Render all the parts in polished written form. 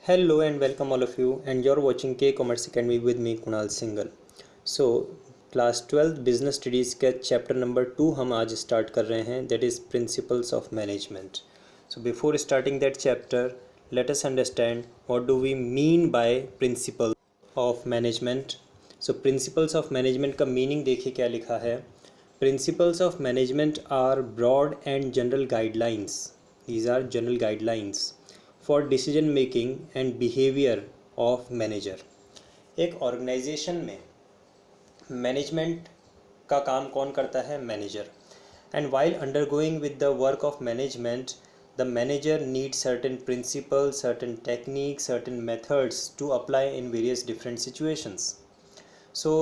Hello and welcome all of you, and you're watching K Commerce Academy with me Kunal Singhal. So class 12 business studies का chapter number 2 हम आज start कर रहे हैं, that is principles of management. So before starting that chapter let us understand what do we mean by principle of management. So principles of management का meaning देखिए क्या लिखा है. Principles of management are broad and general guidelines. These are general guidelines for decision making and behavior of manager. एक organisation में management का काम कौन करता है? Manager. And while undergoing with the work of management the manager need certain principles, certain techniques, certain methods to apply in various different situations. So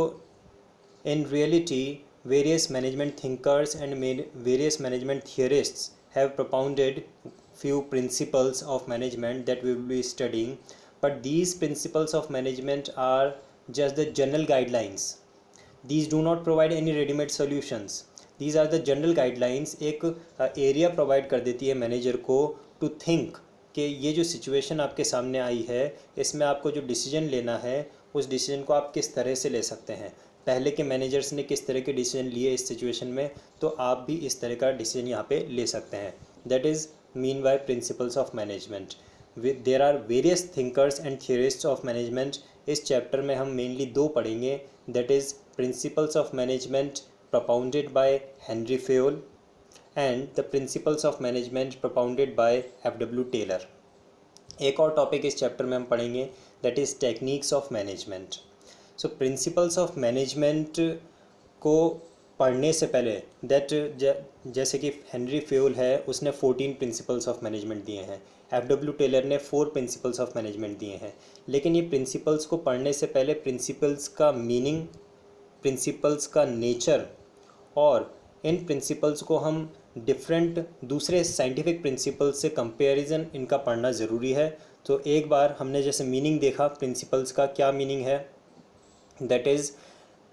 in reality, various management thinkers and various management theorists have propounded few principles of management that we will be studying, but these principles of management are just the general guidelines. These do not provide any ready-made solutions. These are the general guidelines. एक area provide कर देती है manager को to think कि ये जो situation आपके सामने आई है इसमें आपको जो डिसीजन लेना है उस डिसीजन को आप किस तरह से ले सकते हैं. पहले के मैनेजर्स ने किस तरह के डिसीजन लिए इस सिचुएशन में, तो आप भी इस तरह का डिसीजन यहाँ पे ले सकते हैं. That is mean by principles of management. There are various thinkers and theorists of management. इस चैप्टर में हम मेनली दो पढ़ेंगे, that is principles of management propounded by Henry Fayol and the principles of management propounded by F.W. Taylor. एक और topic इस chapter में हम पढ़ेंगे, that is techniques of management. So principles of management को पढ़ने से पहले जैसे कि हेनरी फेयोल है उसने 14 प्रिंसिपल्स ऑफ मैनेजमेंट दिए हैं, एफ.डब्ल्यू. टेलर ने 4 प्रिंसिपल्स ऑफ मैनेजमेंट दिए हैं. लेकिन ये प्रिंसिपल्स को पढ़ने से पहले प्रिंसिपल्स का मीनिंग, प्रिंसिपल्स का नेचर और इन प्रिंसिपल्स को हम डिफरेंट दूसरे साइंटिफिक प्रिंसिपल्स से कंपैरिजन इनका पढ़ना ज़रूरी है. तो एक बार हमने जैसे मीनिंग देखा प्रिंसिपल्स का, क्या मीनिंग है, that is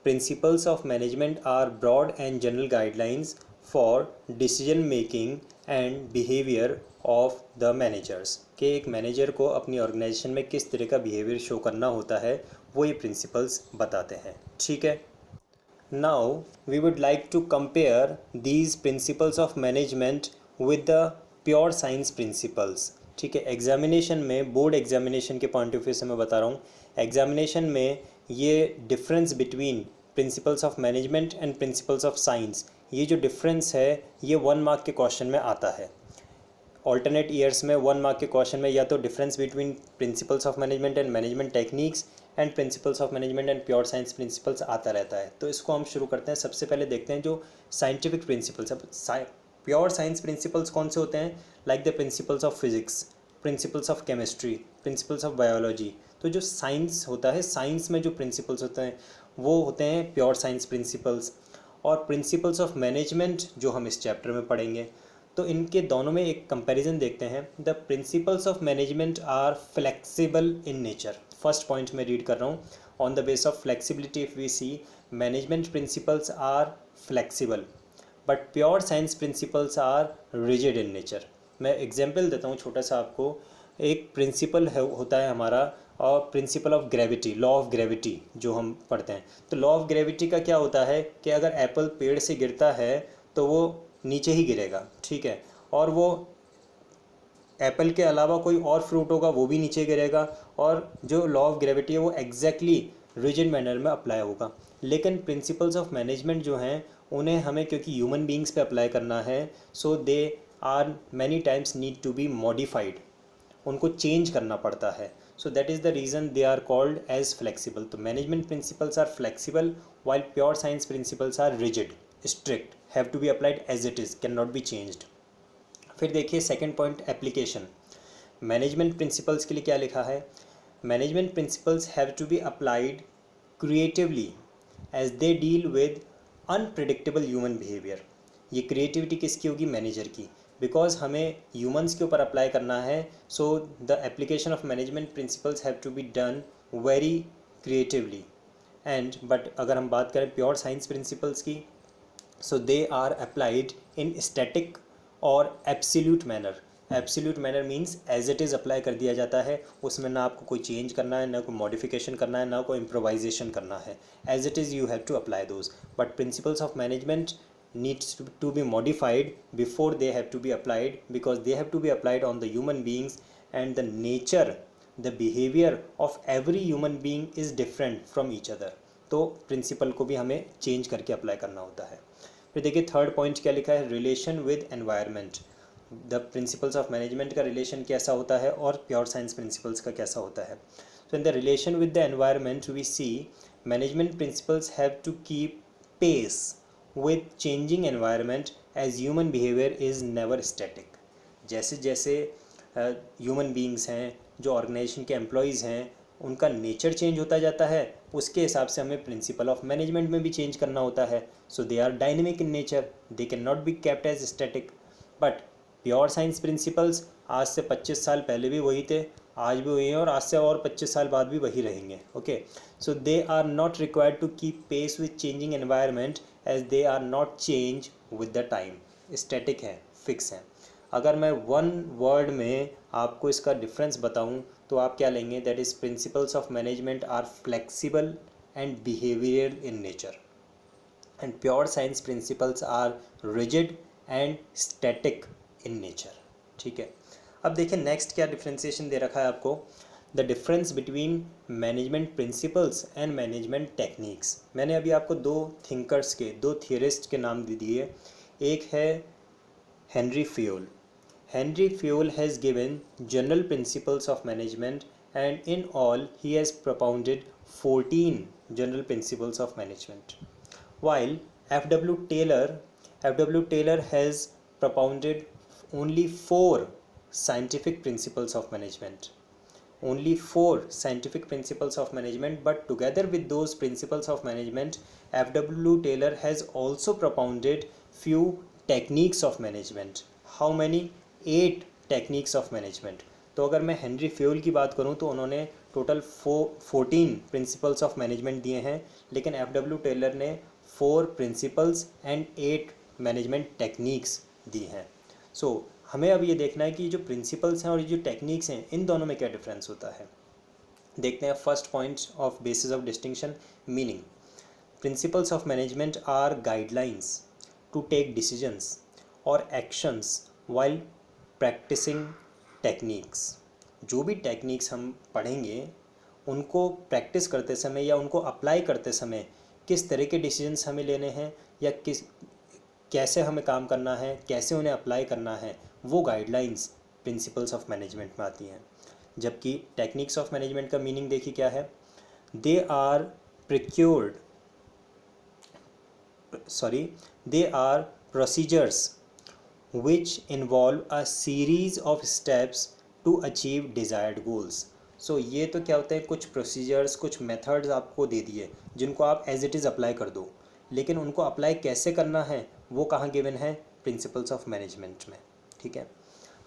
principles of management are broad and general guidelines for decision making and behaviour of the managers. कि एक मैनेजर को अपनी ऑर्गेनाइजेशन में किस तरह का बिहेवियर शो करना होता है वो ये प्रिंसिपल्स बताते हैं. ठीक है. Now we would like to compare these principles of management with the pure science principles. ठीक है. एग्जामिनेशन में, बोर्ड एग्जामिनेशन के पॉइंट ऑफ व्यू से मैं बता रहा हूँ, एग्जामिनेशन में ये difference between principles of management and principles of science, ये जो डिफरेंस है ये 1 मार्क के क्वेश्चन में आता है. ऑल्टरनेट ईयर्स में 1 मार्क के क्वेश्चन में या तो difference between principles of management and management techniques and principles of management and pure science principles आता रहता है. तो इसको हम शुरू करते हैं. सबसे पहले देखते हैं जो साइंटिफिक प्रिंसिपल्स. अब प्योर साइंस प्रिंसिपल्स कौन से होते हैं? Like the principles of physics, principles of chemistry, principles of biology. तो जो साइंस होता है, साइंस में जो प्रिंसिपल्स होते हैं वो होते हैं प्योर साइंस प्रिंसिपल्स. और प्रिंसिपल्स ऑफ मैनेजमेंट जो हम इस चैप्टर में पढ़ेंगे, तो इनके दोनों में एक कंपैरिजन देखते हैं. The principles of management are flexible in nature. First point मैं रीड कर रहा हूँ. On the base of flexibility if we see, management principles are flexible but pure science principles are rigid in nature. मैं example देता हूँ छोटा सा आपको. एक प्रिंसिपल होता है हमारा, और principle of gravity, law of gravity जो हम पढ़ते हैं. तो लॉ ऑफ ग्रेविटी का क्या होता है कि अगर एप्पल पेड़ से गिरता है तो वो नीचे ही गिरेगा. ठीक है. और वो एप्पल के अलावा कोई और फ्रूट होगा वो भी नीचे गिरेगा. और जो लॉ ऑफ ग्रेविटी है वो एग्जैक्टली रिजिड मैनर में अप्लाई होगा. लेकिन प्रिंसिपल्स ऑफ मैनेजमेंट जो हैं उन्हें हमें क्योंकि ह्यूमन बींग्स पे अप्लाई करना है, so they are many times need to be modified. उनको चेंज करना पड़ता है. So that is the reason they are called as flexible. तो management principles are flexible while pure science principles are rigid, strict, have to be applied as it is, can not be changed. फिर देखिए second point, application. Management principles के लिए क्या लिखा है? Management principles have to be applied creatively as they deal with unpredictable human behaviour. ये creativity किसकी होगी? मैनेजर की, बिकॉज हमें ह्यूमंस के ऊपर अप्लाई करना है. So the application of management principles have to be done very creatively. And but अगर हम बात करें प्योर साइंस प्रिंसिपल्स की, so they are applied in static or absolute manner. Absolute manner means as it is apply कर दिया जाता है, उसमें ना आपको कोई चेंज करना है, ना कोई मॉडिफिकेशन करना है, ना कोई इम्प्रोवाइजेशन करना है, as it is you have to apply those. But principles of management needs to be modified before they have to be applied, because they have to be applied on the human beings, and the nature, the behavior of every human being is different from each other. तो principal को भी हमें change करके apply करना होता है. फिर देखिए थर्ड पॉइंट क्या लिखा है, relation with environment. The principles of management का रिलेशन कैसा होता है और प्योर साइंस प्रिंसिपल्स का कैसा होता है. So in the relation with the environment we see management principles have to keep pace with changing environment, as human behavior is never static. जैसे जैसे ह्यूमन बींग्स हैं, जो ऑर्गेनाइजेशन के एम्प्लॉयज़ हैं, उनका नेचर चेंज होता जाता है, उसके हिसाब से हमें प्रिंसिपल ऑफ मैनेजमेंट में भी चेंज करना होता है. So they are dynamic in nature, they can not be kept as static. But pure science principles आज से 25 साल पहले भी वही थे, आज भी वही हैं, और आज से और 25 साल बाद भी वही रहेंगे. Okay, so they are not required to keep pace with changing environment, as they are not change with the time. Static हैं, फिक्स हैं. अगर मैं वन वर्ड में आपको इसका डिफरेंस बताऊं तो आप क्या लेंगे, that is principles of management are flexible and behavioural in nature, and pure science principles are rigid and static in nature. ठीक है, अब देखिए नेक्स्ट क्या डिफ्रेंसिएशन दे रखा है आपको, the difference between management principles and management techniques. मैंने अभी आपको दो थिंकर्स के, दो थियरिस्ट के नाम दे दिए. एक है Henry fuel. Henry fuel has given general principles of management, and in all he has propounded 14 general principles of management, while F.W. Taylor has propounded only 4 scientific principles of management. Only 4 scientific principles of management, but together with those principles of management, F.W. Taylor has also propounded few techniques of management. How many? 8 techniques of management. तो अगर मैं Henry fuel की बात करूं तो उन्होंने total 14 principles of management दिए हैं, लेकिन F.W. टेलर ने 4 प्रिंसिपल्स एंड 8 मैनेजमेंट टेक्निक्स दी हैं. सो हमें अब ये देखना है कि जो प्रिंसिपल्स हैं और ये जो टेक्निक्स हैं, इन दोनों में क्या डिफरेंस होता है. देखते हैं first point of basis of distinction, meaning. Principles of management are guidelines to take decisions और एक्शंस वाइल प्रैक्टिसिंग टेक्निक्स. जो भी टेक्निक्स हम पढ़ेंगे उनको प्रैक्टिस करते समय या उनको अप्लाई करते समय किस तरह के डिसीजंस हमें लेने हैं, या कैसे हमें काम करना है, कैसे उन्हें अप्लाई करना है, वो गाइडलाइंस प्रिंसिपल्स ऑफ मैनेजमेंट में आती हैं. जबकि टेक्निक्स ऑफ मैनेजमेंट का मीनिंग देखिए क्या है, they are procedures which involve a series of steps to achieve desired goals. सो ये तो क्या होता है, कुछ प्रोसीजर्स, कुछ मेथड्स आपको दे दिए जिनको आप एज इट इज़ अप्लाई कर दो, लेकिन उनको अप्लाई कैसे करना है वो कहाँ गिवन है, प्रिंसिपल्स ऑफ मैनेजमेंट में. ठीक है,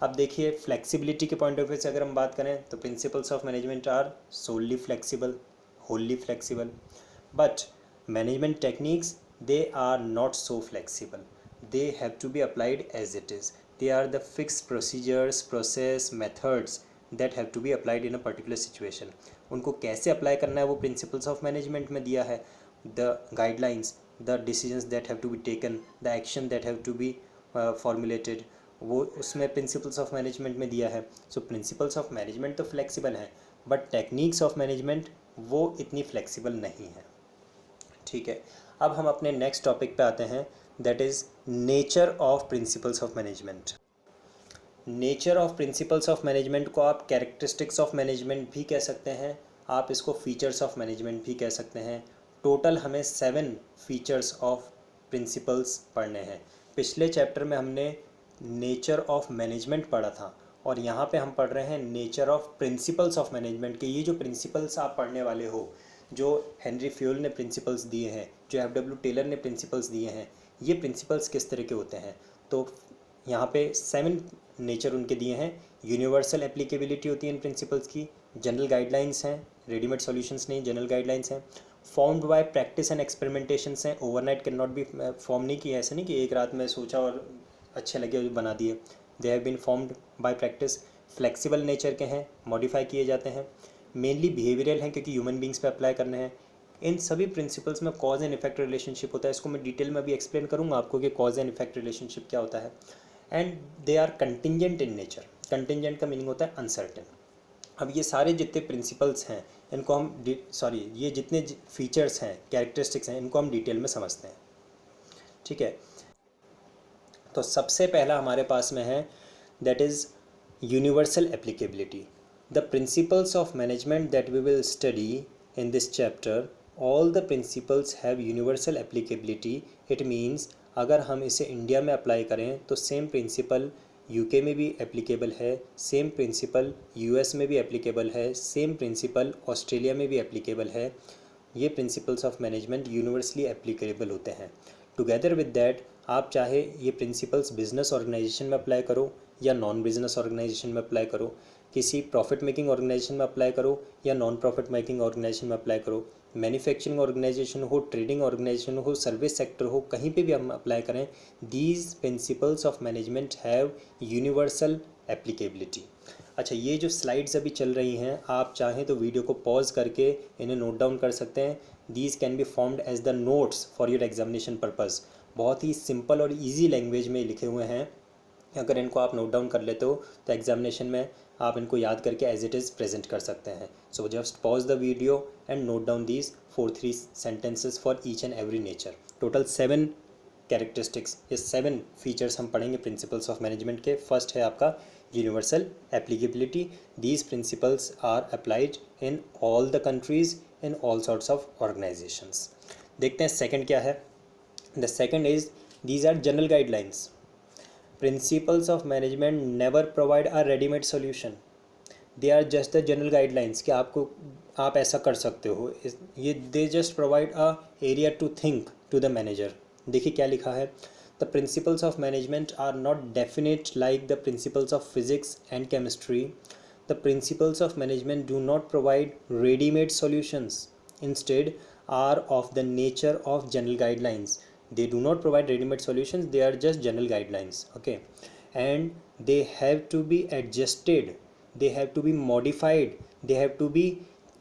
अब देखिए फ्लेक्सिबिलिटी के पॉइंट ऑफ व्यू से अगर हम बात करें तो principles of management are solely flexible, wholly flexible, but management techniques they are not so flexible. They have to be applied as it is. They are the fixed procedures, process, methods that have to be applied in a particular situation. उनको कैसे apply करना है वो principles of management में दिया है. The guidelines, the decisions that have to be taken, the action that have to be formulated, वो उसमें प्रिंसिपल्स ऑफ मैनेजमेंट में दिया है. सो प्रिंसिपल्स ऑफ मैनेजमेंट तो फ्लेक्सिबल हैं, बट टेक्निक्स ऑफ मैनेजमेंट वो इतनी फ्लेक्सिबल नहीं है. ठीक है, अब हम अपने नेक्स्ट टॉपिक पे आते हैं, that is nature of principles of management. Nature of principles of management को आप कैरेक्टरिस्टिक्स ऑफ मैनेजमेंट भी कह सकते हैं, आप इसको फीचर्स ऑफ मैनेजमेंट भी कह सकते हैं. टोटल हमें 7 फीचर्स ऑफ प्रिंसिपल्स पढ़ने हैं. पिछले चैप्टर में हमने नेचर ऑफ मैनेजमेंट पढ़ा था, और यहाँ पे हम पढ़ रहे हैं nature of principles of management के. ये जो प्रिंसिपल्स आप पढ़ने वाले हो, जो हेनरी फ्यूल ने प्रिंसिपल्स दिए हैं, जो F.W. टेलर ने प्रिंसिपल्स दिए हैं, ये प्रिंसिपल्स किस तरह के होते हैं. तो यहाँ पे 7 नेचर उनके दिए हैं. यूनिवर्सल एप्लीकेबिलिटी होती है इन प्रिंसिपल्स की, जनरल गाइडलाइंस हैं, रेडीमेड सॉल्यूशंस नहीं, जनरल गाइडलाइंस हैं. Formed by practice and experimentations हैं, overnight can not be form नहीं किया, ऐसा नहीं कि एक रात में सोचा और अच्छे लगे और बना दिए. They have been formed by practice, flexible nature के हैं, मॉडिफाई किए जाते हैं, मेनली बिहेवियरल हैं क्योंकि ह्यूमन बींग्स पे अप्लाई करने हैं। इन सभी प्रिंसिपल्स में कॉज एंड इफेक्ट रिलेशनशिप होता है, इसको मैं डिटेल में अभी एक्सप्लेन करूँगा आपको कि कॉज एंड इफेक्ट रिलेशनशिप क्या होता है। And they are contingent in nature, contingent का मीनिंग होता है अनसर्टेन। अब ये सारे जितने प्रिंसिपल्स हैं इनको हम ये जितने फीचर्स हैं, कैरेक्टरिस्टिक्स हैं, इनको हम डिटेल में समझते हैं, ठीक है। तो सबसे पहला हमारे पास में है that is universal applicability. The principles of management that we will study in this chapter, all the principles have universal applicability. It means अगर हम इसे इंडिया में अप्लाई करें तो सेम प्रिंसिपल यूके में भी एप्लीकेबल है, सेम प्रिंसिपल यूएस में भी एप्लीकेबल है, सेम प्रिंसिपल ऑस्ट्रेलिया में भी एप्लीकेबल है। ये principles of management universally applicable होते हैं। टुगेदर विद दैट आप चाहे ये प्रिंसिपल्स बिजनेस ऑर्गेनाइजेशन में अप्लाई करो या नॉन बिजनेस ऑर्गेनाइजेशन में अप्लाई करो, किसी प्रॉफिट मेकिंग ऑर्गेनाइजेशन में अप्लाई करो या नॉन प्रॉफिट मेकिंग ऑर्गेनाइजेशन में अप्लाई करो, मैन्युफैक्चरिंग ऑर्गेनाइजेशन हो, ट्रेडिंग ऑर्गेनाइजेशन हो, सर्विस सेक्टर हो, कहीं पे भी हम अप्लाई करें, these principles of management have universal applicability. अच्छा, ये जो स्लाइड्स अभी चल रही हैं, आप चाहें तो वीडियो को पॉज करके इन्हें नोट डाउन कर सकते हैं। These can be formed as the notes for your examination purpose. बहुत ही सिंपल और ईजी लैंग्वेज में लिखे हुए हैं, अगर इनको आप नोट डाउन कर लेते हो तो एग्जामिनेशन में आप इनको याद करके एज इट इज़ प्रेजेंट कर सकते हैं। So just pause the video and note down these 4-3 sentences for each and every nature. Total 7 characteristics, ये 7 फीचर्स हम पढ़ेंगे प्रिंसिपल्स ऑफ मैनेजमेंट के। फर्स्ट है आपका universal applicability. These principles are applied in all the countries in all sorts of organisations. देखते हैं second क्या है। The second is these are general guidelines. Principles of management never provide a readymade solution, they are just the general guidelines कि आप ऐसा कर सकते हो। ये they just provide a area to think to the manager. देखिए क्या लिखा है, the principles of management are not definite like the principles of physics and chemistry. The principles of management do not provide readymade solutions, instead are of the nature of general guidelines. They do not provide ready-made solutions, they are just general guidelines, okay, and they have to be adjusted, they have to be modified, they have to be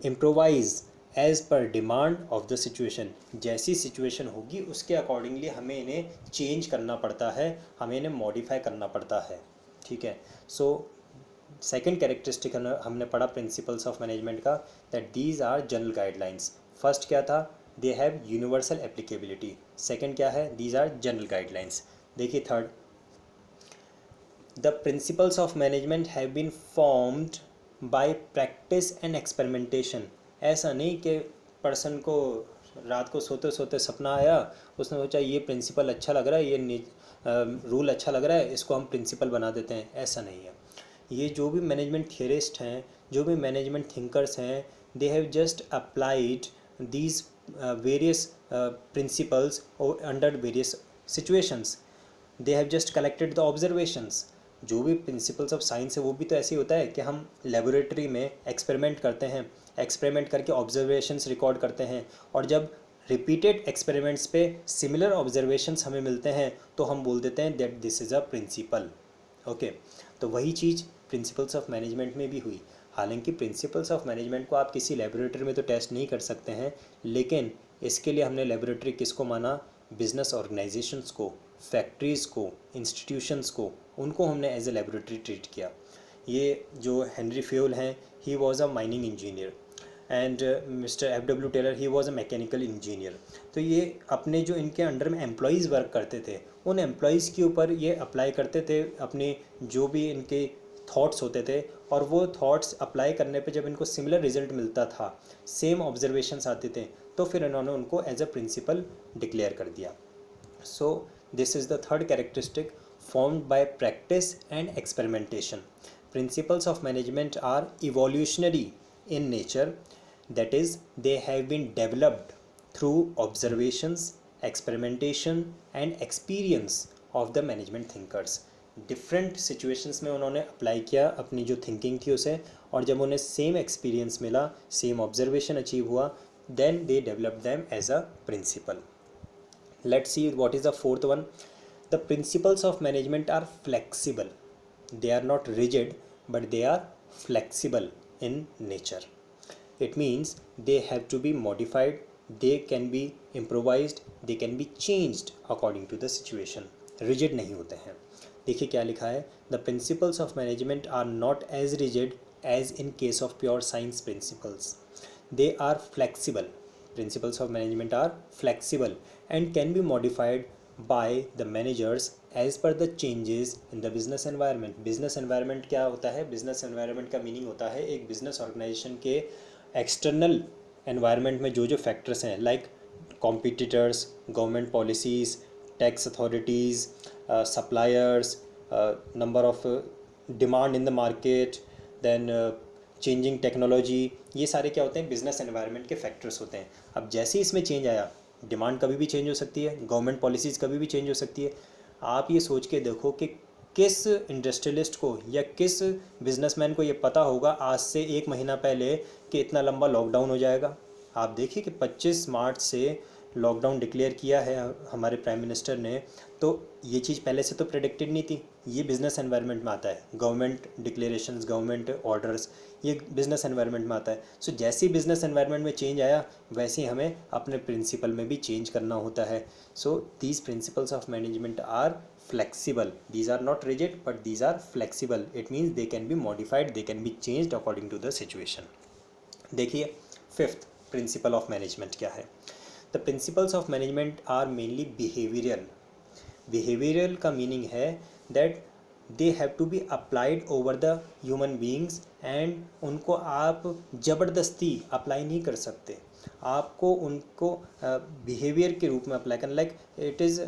improvised as per demand of the situation। जैसी situation होगी उसके accordingly हमें इन्हें change करना पड़ता है, हमें इन्हें modify करना पड़ता है, ठीक है। So सेकेंड कैरेक्टरिस्टिक हमने पढ़ा प्रिंसिपल्स ऑफ मैनेजमेंट का, that these are general guidelines. First क्या था, they have universal applicability. Second क्या है, दीज आर जनरल गाइडलाइंस। देखिए third, the principles of management have been formed by practice and experimentation. ऐसा नहीं कि पर्सन को रात को सोते सोते सपना आया, उसने सोचा ये प्रिंसिपल अच्छा लग रहा है, ये रूल अच्छा लग रहा है, इसको हम प्रिंसिपल बना देते हैं, ऐसा नहीं है। ये जो भी मैनेजमेंट थियरिस्ट हैं, जो भी मैनेजमेंट थिंकर्स हैं, they have just applied these various principles under various situations. They have just collected the observations. जो भी प्रिंसिपल्स ऑफ साइंस है वो भी तो ऐसे ही होता है कि हम लेबोरेटरी में एक्सपेरिमेंट करते हैं, एक्सपेरिमेंट करके ऑब्जर्वेशंस रिकॉर्ड करते हैं, और जब रिपीटेड एक्सपेरिमेंट्स पे सिमिलर ऑब्जर्वेशंस हमें मिलते हैं तो हम बोल देते हैं that this is a principle, okay. तो वही चीज़ प्रिंसिपल्स ऑफ मैनेजमेंट में भी हुई। हालांकि प्रिंसिपल्स ऑफ मैनेजमेंट को आप किसी लेबोरेटरी में तो टेस्ट नहीं कर सकते हैं, लेकिन इसके लिए हमने लेबोरेटरी किसको माना, बिजनेस ऑर्गेनाइजेशंस को, फैक्ट्रीज़ को, इंस्टीट्यूशंस को, उनको हमने एज ए लेबोरेटरी ट्रीट किया। ये जो हेनरी फ्यूल हैं, he was a mining engineer, and mister F.W. Taylor he was a mechanical engineer. तो ये अपने जो इनके अंडर में एम्प्लॉयज़ वर्क करते थे, उन एम्प्लॉयज़ के ऊपर ये अप्लाई करते थे अपने जो भी इनके थॉट्स होते थे, और वो थॉट्स अप्लाई करने पे जब इनको सिमिलर रिजल्ट मिलता था, सेम ऑब्जर्वेशंस आते थे, तो फिर इन्होंने उनको एज अ प्रिंसिपल डिक्लेयर कर दिया। So this is the third characteristic, formed by practice and experimentation. Principles of management are evolutionary in nature, that is they have been developed through observations, experimentation and experience of the management thinkers। Different situations में उन्होंने apply किया अपनी जो thinking थी उसे, और जब उन्हें सेम एक्सपीरियंस मिला, सेम ऑब्जर्वेशन अचीव हुआ, then they develop them as a principle. Let's see what is the fourth one, the principles of management are flexible. they are not rigid, but they are flexible in nature. It means they have to be modified, they can be improvised, they can be changed according to the situation. Rigid नहीं होते हैं. देखिए क्या लिखा है, the principles of management are not as rigid as in case of pure science principles. They are flexible. Principles of management are flexible and can be modified by the managers as per the changes in the business environment. Business environment क्या होता है? Business environment का meaning होता है एक business organization के external environment में जो जो factors हैं, like competitors, government policies, tax authorities, suppliers, number of demand in the market, then changing technology, ये सारे क्या होते हैं? बिजनेस एनवायरनमेंट के फैक्टर्स होते हैं. अब जैसे ही इसमें चेंज आया, डिमांड कभी भी चेंज हो सकती है, गवर्नमेंट पॉलिसीज़ कभी भी चेंज हो सकती है. आप ये सोच के देखो कि किस इंडस्ट्रियलिस्ट को या किस बिजनेसमैन को ये पता होगा आज से 1 महीना पहले कि इतना लंबा लॉकडाउन हो जाएगा. आप देखिए कि 25 मार्च से लॉकडाउन डिक्लेयर किया है हमारे प्राइम मिनिस्टर ने, तो ये चीज़ पहले से तो प्रेडिक्टेड नहीं थी. ये बिज़नेस एनवायरनमेंट में आता है, गवर्नमेंट डिक्लेरेशंस, गवर्नमेंट ऑर्डर्स, ये बिज़नेस एनवायरनमेंट में आता है. सो जैसे ही बिज़नेस एनवायरनमेंट में चेंज आया, वैसे ही हमें अपने प्रिंसिपल में भी चेंज करना होता है. So these principles of management are flexible. These are not rigid, but these are flexible. It means they can be modified, they can be changed according to the situation. देखिए fifth principle of management क्या है. The principles of management are mainly behavioural. Behavioural का meaning है that they have to be applied over the human beings, and उनको आप ज़बरदस्ती apply नहीं कर सकते. आपको उनको बिहेवियर के रूप में अप्लाई करना, like it is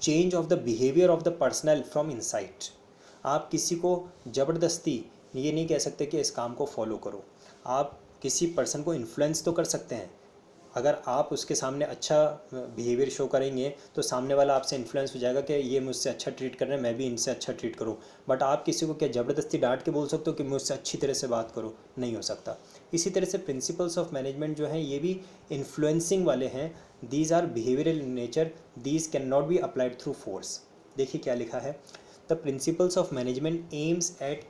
change of the behaviour of the personal from inside. आप किसी को ज़बरदस्ती ये नहीं कह सकते कि इस काम को फॉलो करो. आप किसी पर्सन को इन्फ्लुएंस तो कर सकते हैं. अगर आप उसके सामने अच्छा बिहेवियर शो करेंगे तो सामने वाला आपसे इन्फ्लुएंस हो जाएगा कि ये मुझसे अच्छा ट्रीट कर रहे हैं, मैं भी इनसे अच्छा ट्रीट करूं. बट आप किसी को क्या ज़बरदस्ती डांट के बोल सकते हो कि मुझसे अच्छी तरह से बात करो? नहीं हो सकता. इसी तरह से प्रिंसिपल्स ऑफ मैनेजमेंट जो हैं ये भी इन्फ्लुएंसिंग वाले हैं. These are behavioural in nature, these can not be applied through force. देखिए क्या लिखा है, the principles of management aims at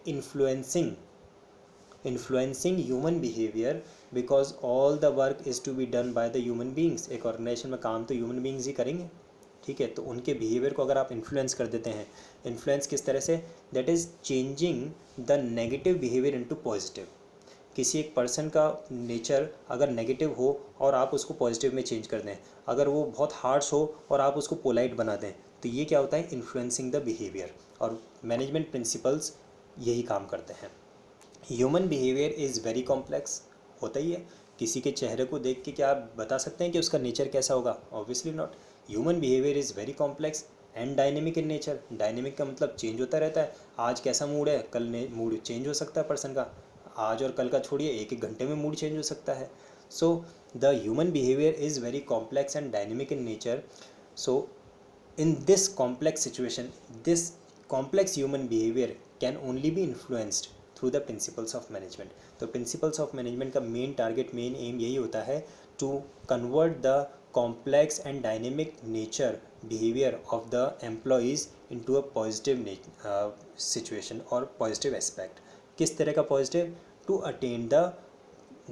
influencing human behaviour because all the work is to be done by the human beings. एक organisation में काम तो human beings he करेंगे, ठीक है. तो उनके बिहेवियर को अगर आप इन्फ्लुएंस कर देते हैं, इन्फ्लुएंस किस तरह से? That is changing the negative behaviour into positive. किसी एक पर्सन का नेचर अगर नेगेटिव हो और आप उसको पॉजिटिव में चेंज कर दें, अगर वो बहुत हार्श हो और आप उसको पोलाइट बना दें, तो ये क्या होता है? Influencing the behaviour. और मैनेजमेंट प्रिंसिपल्स यही काम करते हैं. Human behaviour is very complex. होता ही है. किसी के चेहरे को देख के क्या आप बता सकते हैं कि उसका नेचर कैसा होगा? Obviously not. Human behaviour is very complex and dynamic in nature. Dynamic का मतलब चेंज होता रहता है. आज कैसा मूड है, कल मूड चेंज हो सकता है पर्सन का. आज और कल का छोड़िए, 1-1 घंटे में मूड चेंज हो सकता है. So the human behaviour is very complex and dynamic in nature. So in this complex situation, this complex human behavior can only be influenced through the principles of management. तो principles of management का main target, main aim यही होता है to convert the complex and dynamic nature behavior of the employees into a positive situation or positive aspect. किस तरह का positive? To attain the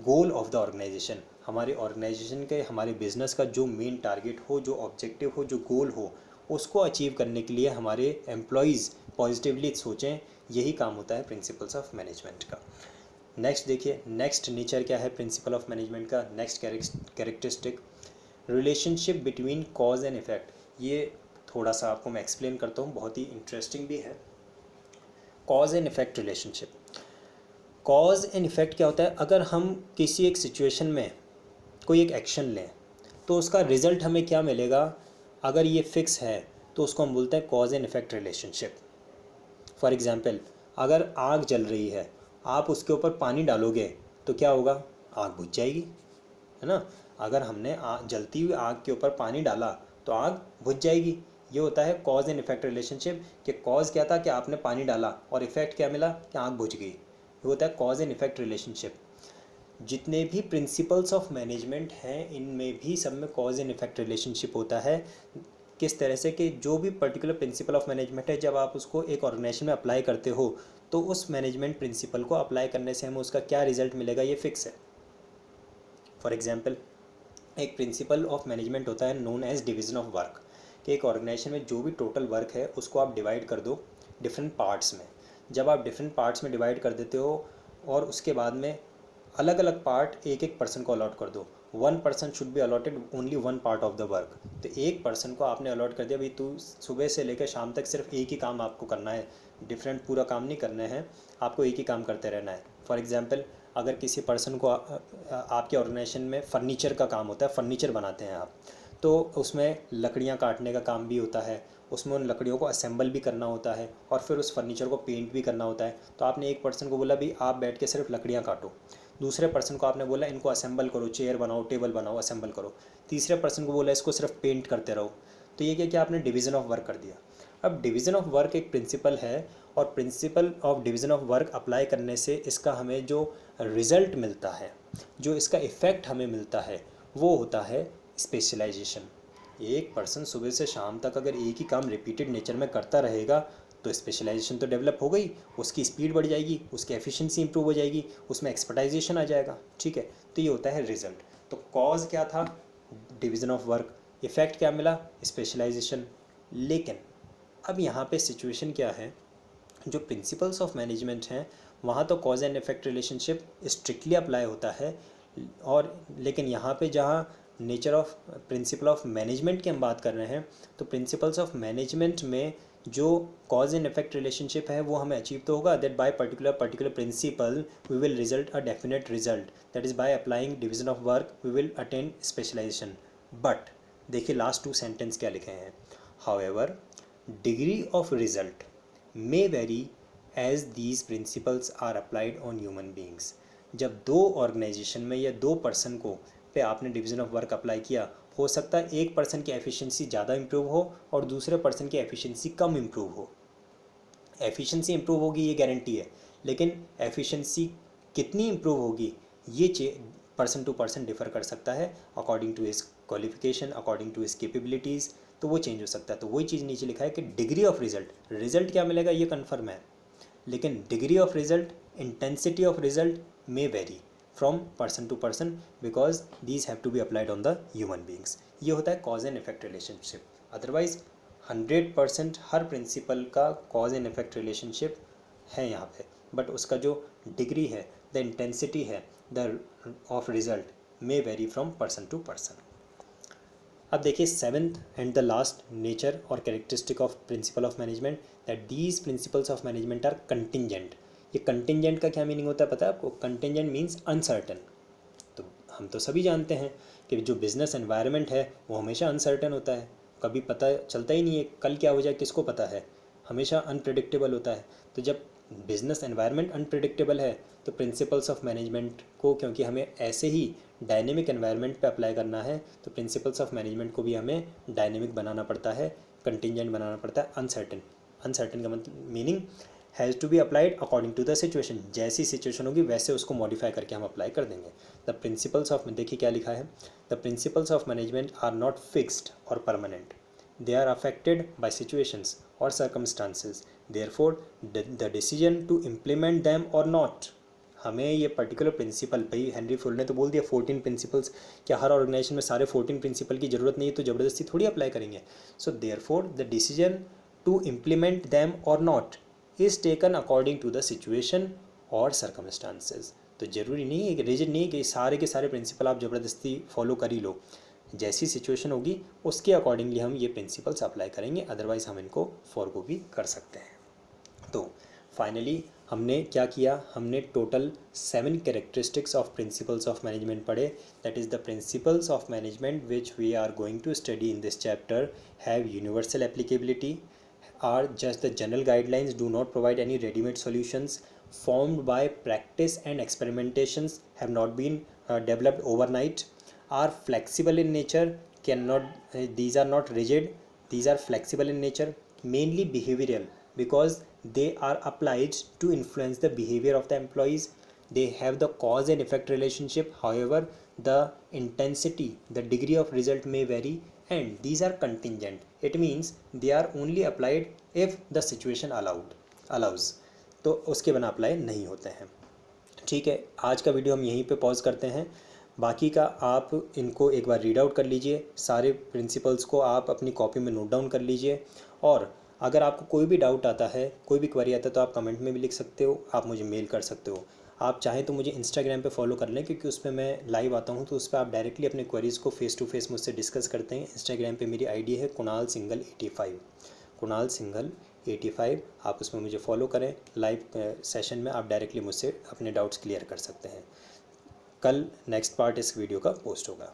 goal of the organization. हमारे organisation के, हमारे business का जो मेन टारगेट हो, जो ऑब्जेक्टिव हो, जो गोल हो, उसको अचीव करने के लिए हमारे एम्प्लॉयज़ पॉजिटिवली सोचें. यही काम होता है प्रिंसिपल्स ऑफ मैनेजमेंट का. नेक्स्ट देखिए, नेक्स्ट नेचर क्या है प्रिंसिपल ऑफ मैनेजमेंट का? Next characteristic, relationship between cause and effect. ये थोड़ा सा आपको मैं एक्सप्लेन करता हूँ, बहुत ही इंटरेस्टिंग भी है. Cause and effect relationship. Cause and effect क्या होता है? अगर हम किसी एक सिचुएशन में कोई एक एक्शन लें तो उसका रिज़ल्ट हमें क्या मिलेगा? अगर ये फिक्स है तो उसको हम बोलते हैं cause and effect relationship. For example, अगर आग जल रही है, आप उसके ऊपर पानी डालोगे तो क्या होगा? आग बुझ जाएगी, है ना. अगर हमने जलती हुई आग के ऊपर पानी डाला तो आग बुझ जाएगी. ये होता है कॉज एंड इफेक्ट रिलेशनशिप. कि कॉज क्या था कि आपने पानी डाला, और इफेक्ट क्या मिला कि आग बुझ गई. ये होता है कॉज एंड इफेक्ट रिलेशनशिप. जितने भी प्रिंसिपल्स ऑफ मैनेजमेंट हैं, इनमें भी सब में कॉज एंड इफेक्ट रिलेशनशिप होता है. किस तरह से कि जो भी पर्टिकुलर प्रिंसिपल ऑफ मैनेजमेंट है, जब आप उसको एक ऑर्गेनाइजेशन में अप्लाई करते हो तो उस मैनेजमेंट प्रिंसिपल को अप्लाई करने से हमें उसका क्या रिजल्ट मिलेगा ये फिक्स है। फॉर एग्जाम्पल, एक प्रिंसिपल ऑफ मैनेजमेंट होता है known as division of work, कि एक ऑर्गेनाइजेशन में जो भी टोटल वर्क है उसको आप डिवाइड कर दो डिफरेंट पार्ट्स में। जब आप डिफरेंट पार्ट्स में डिवाइड कर देते हो और उसके बाद में अलग अलग पार्ट एक एक पर्सन को अलॉट कर दो, 1 person should be allotted only 1 part of the work. तो एक पर्सन को आपने अलॉट कर दिया, भाई तू सुबह से लेकर शाम तक सिर्फ एक ही काम आपको करना है, डिफरेंट पूरा काम नहीं करना है, आपको एक ही काम करते रहना है। फॉर एग्जांपल, अगर किसी पर्सन को आपके ऑर्गेनाइजेशन में फर्नीचर का काम होता है, फर्नीचर बनाते हैं आप, तो उसमें लकड़ियाँ काटने का काम भी होता है, उसमें उन लकड़ियों को असेंबल भी करना होता है और फिर उस फर्नीचर को पेंट भी करना होता है। तो आपने एक पर्सन को बोला भी आप बैठ के सिर्फ लकड़ियाँ काटो, दूसरे पर्सन को आपने बोला इनको असेंबल करो, चेयर बनाओ, टेबल बनाओ, असेंबल करो, तीसरे पर्सन को बोला इसको सिर्फ पेंट करते रहो। तो ये क्या आपने डिवीज़न ऑफ वर्क कर दिया। अब डिवीज़न ऑफ वर्क एक प्रिंसिपल है और principle of division of work apply करने से इसका हमें जो रिज़ल्ट मिलता है, जो इसका इफ़ेक्ट हमें मिलता है, वो होता है स्पेशलाइजेशन। एक पर्सन सुबह से शाम तक अगर एक ही काम रिपीटेड नेचर में करता रहेगा तो स्पेशलाइजेशन तो डेवलप हो गई, उसकी स्पीड बढ़ जाएगी, उसकी एफिशिएंसी इंप्रूव हो जाएगी, उसमें एक्सपर्टाइजेशन आ जाएगा। ठीक है, तो ये होता है रिजल्ट। तो कॉज क्या था, डिवीज़न ऑफ वर्क, इफेक्ट क्या मिला, स्पेशलाइजेशन। लेकिन अब यहाँ पे सिचुएशन क्या है, जो प्रिंसिपल्स ऑफ मैनेजमेंट हैं वहाँ तो cause and effect relationship strictly apply होता है, और लेकिन यहाँ पे जहाँ nature of principle of management की हम बात कर रहे हैं, तो प्रिंसिपल्स ऑफ मैनेजमेंट में जो कॉज एंड इफेक्ट रिलेशनशिप है वो हमें अचीव तो होगा, that by particular principle we will result a definite result, that is by applying division of work we will attain specialisation. But देखिए लास्ट 2 सेंटेंस क्या लिखे हैं, however degree of result may vary as these principles are applied on human beings। जब 2 organisation में या 2 person को पे आपने डिवीज़न ऑफ वर्क अप्लाई किया, हो सकता है एक पर्सन की एफिशिएंसी ज़्यादा इंप्रूव हो और दूसरे पर्सन की एफिशिएंसी कम इंप्रूव हो। एफिशिएंसी इंप्रूव होगी ये गारंटी है, लेकिन एफिशिएंसी कितनी इंप्रूव होगी ये पर्सन टू पर्सन डिफ़र कर सकता है, according to his qualification, according to his capabilities, तो वो चेंज हो सकता है। तो वही चीज़ नीचे लिखा है कि डिग्री ऑफ रिजल्ट, रिजल्ट क्या मिलेगा ये कन्फर्म है, लेकिन degree of result, intensity of result may vary from person to person because these have to be applied on the human beings. ये होता है cause and effect relationship. Otherwise 100% हर principle का कॉज एंड इफेक्ट रिलेशनशिप है यहाँ पे, but उसका जो डिग्री है, द इंटेंसिटी है, the of result may vary from person to person. अब देखिए 7th and the last nature और characteristic of principle of management, that these principles of management are contingent. ये कंटिंजेंट का क्या मीनिंग होता है पता है आपको, कंटिंजेंट मीन्स अनसर्टन। तो हम तो सभी जानते हैं कि जो बिज़नेस एनवायरनमेंट है वो हमेशा अनसर्टन होता है, कभी पता चलता ही नहीं है कल क्या हो जाए, किसको पता है, हमेशा अनप्रेडिक्टेबल होता है। तो जब बिज़नेस एनवायरनमेंट अनप्रेडिक्टेबल है तो प्रिंसिपल्स ऑफ मैनेजमेंट को, क्योंकि हमें ऐसे ही डायनेमिक एनवायरनमेंट पे अप्लाई करना है, तो प्रिंसिपल्स ऑफ मैनेजमेंट को भी हमें डायनेमिक बनाना पड़ता है, कंटिंजेंट बनाना पड़ता है, अनसर्टन। अनसर्टन का मतलब meaning has to be applied according to the situation, जैसी सिचुएशन होगी वैसे उसको मॉडिफाई करके हम अप्लाई कर देंगे। द प्रिंसिपल्स ऑफ, देखिए क्या लिखा है, the principles of management are not fixed और permanent, they are affected by situations or circumstances, therefore the decision to implement them or not। हमें ये पर्टिकुलर प्रिंसिपल, भाई हेनरी फुल ने तो बोल दिया 14 प्रिंसिपल्स, क्या हर ऑर्गेनाइजेशन में सारे 14 प्रिंसिपल की ज़रूरत नहीं है तो ज़बरदस्ती थोड़ी अप्लाई करेंगे। So therefore the decision to implement them और not is taken according to the situation और सर्कमस्टांसेस। तो ज़रूरी नहीं है कि रिजिड नहीं है कि सारे के सारे प्रिंसिपल आप ज़बरदस्ती फॉलो कर ही लो, जैसी सिचुएशन होगी उसके अकॉर्डिंगली हम ये प्रिंसिपल्स अप्लाई करेंगे, अदरवाइज़ हम इनको फॉरगो भी कर सकते हैं। तो फाइनली हमने क्या किया, हमने total 7 characteristics of principles of management पढ़े, that is the principles of management which we are going to study in this chapter have universal applicability, are just the general guidelines, do not provide any ready-made solutions, formed by practice and experimentations, have not been developed overnight, are flexible in nature, these are not rigid, these are flexible in nature, mainly behavioral because they are applied to influence the behavior of the employees, they have the cause and effect relationship, however the intensity, the degree of result may vary, and these are contingent, it means they are only applied if the situation allows। तो उसके बिना apply नहीं होते हैं। ठीक है, आज का वीडियो हम यहीं पे पॉज करते हैं। बाकी का आप इनको एक बार रीड आउट कर लीजिए, सारे प्रिंसिपल्स को आप अपनी कॉपी में नोट डाउन कर लीजिए। और अगर आपको कोई भी डाउट आता है, कोई भी क्वेरी आता है, तो आप कमेंट में भी लिख सकते हो, आप मुझे मेल कर सकते हो। आप चाहें तो मुझे इंस्टाग्राम पे फॉलो कर लें, क्योंकि उस पर मैं लाइव आता हूँ, तो उस पर आप डायरेक्टली अपने क्वेरीज़ को फेस टू फेस मुझसे डिस्कस करते हैं। इंस्टाग्राम पे मेरी आईडी है कुणाल सिंगल 85, कुणाल सिंगल 85। आप उसमें मुझे फॉलो करें। लाइव सेशन में आप डायरेक्टली मुझसे अपने डाउट्स क्लियर कर सकते हैं। कल नेक्स्ट पार्ट इस वीडियो का पोस्ट होगा।